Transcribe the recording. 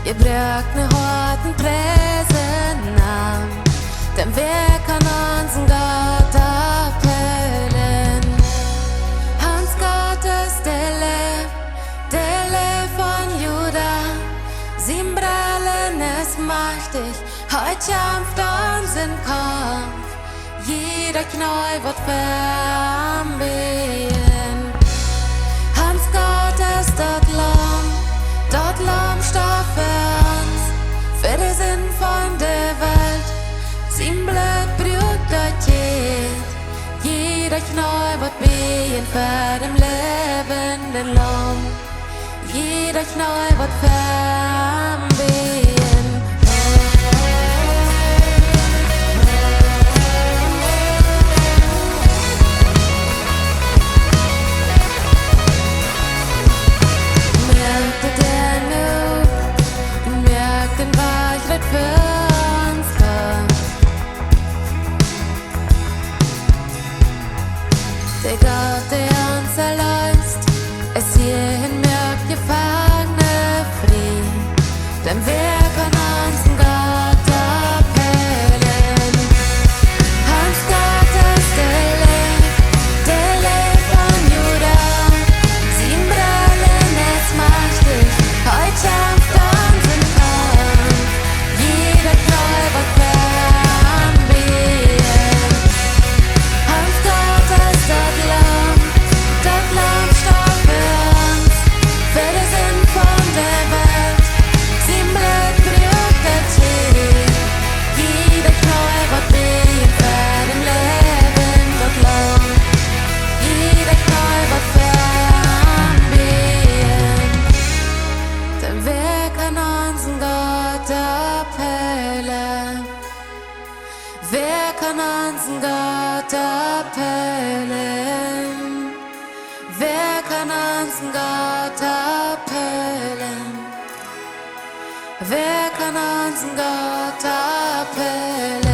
Je braucht ne harten Präsenam, denn wer kann unseren Gott abhöhlen? Hans Gott ist der Leew von Juda, sein Brallen ist mächtig, heut kämpft unseren Kampf, jeder Knäuel wird verambien. Hans Gott ist dort Laum starb für uns, für den Sinn von der Welt, sein Blut brüht dort jeder Knäuel wird wehen für den lebenden Laum, jeder Knäuel wird verambien. Für uns kommt. Der Gott, der uns erlöst, es hierhin merkt Gefangene frei, denn wer kann unseren Gott abhöhlen? Hans Gott ist der Leew von Juda, sein Brallen ist mächtig, heut kämpft unseren Kampf. Jeder Knäuel wird verambien. Hans Gott ist dort Laum starb für uns, für den Sinn von der Welt, sein Blut brüht dort jeder Knäuel wird wehen für den Leben dort Laum, jeder Knäuel wird verambien. Denn wer kann unseren Gott abhöhlen? Wer kann unseren Gott abhöhlen? Wer kann unseren Gott abhöhlen? Wer kann unseren Gott abhöhlen?